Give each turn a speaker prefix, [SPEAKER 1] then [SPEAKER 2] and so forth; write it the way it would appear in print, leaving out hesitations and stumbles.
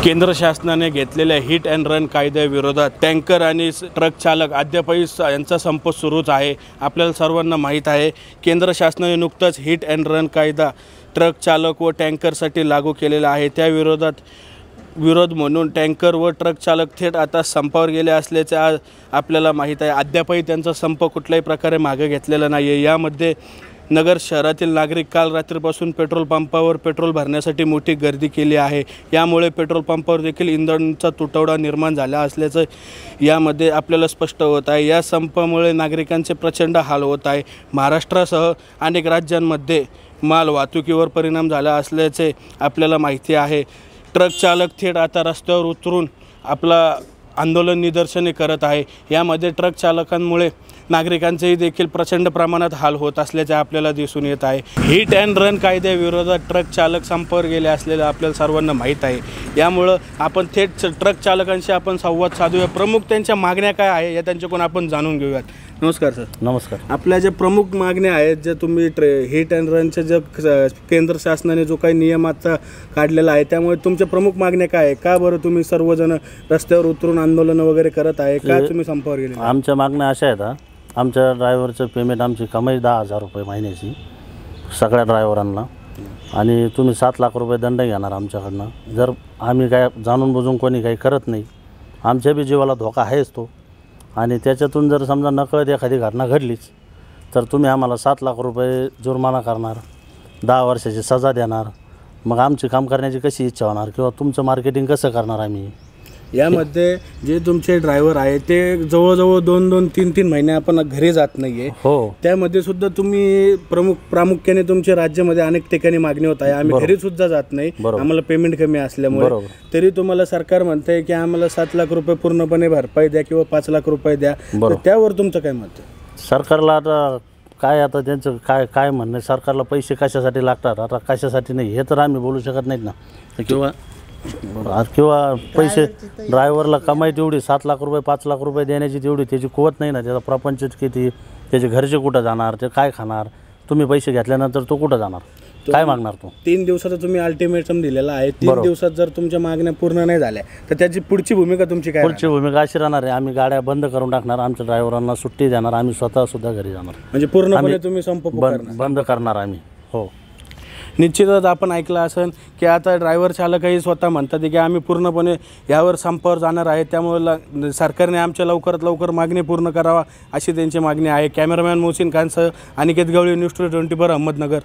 [SPEAKER 1] केंद्र शासनाने घेतलेल्या हिट अँड रन कायद्याविरोधात टँकर आणि ट्रक चालक अद्यापही यांचा संप सुरूच आहे। आपल्याला सर्वांना माहीत आहे केंद्र शासनाने नुकताच हिट अँड रन कायदा ट्रक चालक व टँकरसाठी लागू केलेला आहे। त्या विरोध म्हणून टँकर व ट्रक चालक थेट आता संपावर गेले असल्याचे आज आपल्याला माहीत आहे। अद्यापही त्यांचा संप कुठल्याही प्रकारे मागे घेतलेला नाही आहे। यामध्ये नगर शहरातील नागरिक काल रात्रीपासून पेट्रोल पंपावर पेट्रोल भरण्यासाठी मोठी गर्दी केली आहे। यामुळे पेट्रोल पंपावर देखील इंधनाचा तुटवडा निर्माण झाला असल्याचं यामध्ये आपल्याला स्पष्ट होत आहे। या संपामुळे नागरिकांचे प्रचंड हाल होत आहे। महाराष्ट्रासह अनेक राज्यांमध्ये माल वाहतुकीवर परिणाम झाला असल्याचे आपल्याला माहिती आहे। ट्रक चालक थेट आता रस्त्यावर उतरून आपला आंदोलन निदर्शने करत आहे। यामध्ये ट्रक चालकांमुळे नागरिकांचेही देखील प्रचंड प्रमाणात हाल होत असल्याचे आपल्याला दिसून येत आहे। हिट अँड रन कायद्याविरोधात ट्रक चालक संपावर गेले असलेले आपल्याला सर्वांना माहीत आहे। यामुळे आपण थेट ट्रक चालकांशी आपण संवाद साधूया। प्रमुख त्यांच्या मागण्या काय आहे या त्यांच्याकडून आपण जाणून घेऊयात। नमस्कार सर।
[SPEAKER 2] नमस्कार।
[SPEAKER 1] आपल्या जे प्रमुख मागण्या आहेत जे तुम्ही हिट अँड रनचे जे केंद्र शासनाने जो काही नियम आता काढलेला आहे त्यामुळे तुमच्या प्रमुख मागण्या काय आहे? का बरं तुम्ही सर्वजण रस्त्यावर उतरून आंदोलन वगैरे करत आहे? का तुम्ही संपावर गेले?
[SPEAKER 2] आमच्या मागण्या अशा आहेत, आमच्या ड्रायव्हरचं पेमेंट आमची कमाई 10,000 रुपये महिन्याची सगळ्या ड्रायव्हरांना, आणि तुम्ही 7 लाख रुपये दंड घेणार आमच्याकडनं जर आम्ही काय जाणून बुजून कोणी काही करत नाही। आमच्या बी जीवाला धोका आहेच तो, आणि त्याच्यातून जर समजा नकळत एखादी घटना घडलीच तर तुम्ही आम्हाला 7 लाख रुपये जुर्माना करणार, 10 वर्षाची सजा देणार। मग आमची काम करण्याची कशी इच्छा होणार किंवा तुमचं मार्केटिंग कसं करणार आम्ही?
[SPEAKER 1] यामध्ये जे तुमचे ड्रायव्हर आहे ते जवळजवळ 2-2, 3-3 महिने आपण घरी जात नाहीये।
[SPEAKER 2] हो, त्यामध्ये
[SPEAKER 1] सुद्धा तुम्ही प्रामुख्याने तुमच्या राज्यामध्ये अनेक ठिकाणी मागणी होत आहे, आम्ही घरी सुद्धा जात नाही, आम्हाला पेमेंट कमी असल्यामुळे। तरी तुम्हाला सरकार म्हणते की आम्हाला 7 लाख रुपये पूर्णपणे भरपाई द्या किंवा 5 लाख रुपये द्या, त्यावर तुमचं काय मत आहे?
[SPEAKER 2] सरकारला आता काय, आता त्यांचं काय म्हणणं, सरकारला पैसे कशासाठी लागतात, आता कशासाठी नाही हे तर आम्ही बोलू शकत नाहीत ना। किंवा पैसे ड्रायव्हरला कमाई तेवढी 7 लाख रुपये 5 लाख रुपये देण्याची तेवढी त्याची कुवत नाही ना। त्याचा प्रपंच किती, त्याचे घरचे कुठं जाणार, ते काय खाणार? तुम्ही पैसे घेतल्यानंतर तो कुठं जाणार, काय मागणार? तो
[SPEAKER 1] 3 दिवसाचा तुम्ही अल्टिमेटम दिलेला आहे। 3 दिवसात जर तुमच्या मागण्या पूर्ण नाही झाल्या तर त्याची पुढची भूमिका तुमची काय?
[SPEAKER 2] पुढची भूमिका अशी राहणार आहे, आम्ही गाड्या बंद करून टाकणार, आमच्या ड्रायव्हरांना सुट्टी देणार, आम्ही स्वतः सुद्धा घरी जाणार।
[SPEAKER 1] म्हणजे पूर्णपणे तुम्ही संप
[SPEAKER 2] बंद करणार आम्ही। हो,
[SPEAKER 1] निश्चितच आपण ऐकलं असेल की आता ड्रायव्हर चालकही स्वतः म्हणतात की आम्ही पूर्णपणे यावर संपावर जाणार आहे। त्यामुळे सरकारने आमच्या लवकरात लवकर मागणी पूर्ण करावा अशी त्यांची मागणी आहे। कॅमेरामॅन मोहसिन खानसह अनिकेत गवळी, न्यूज 24 अहमदनगर।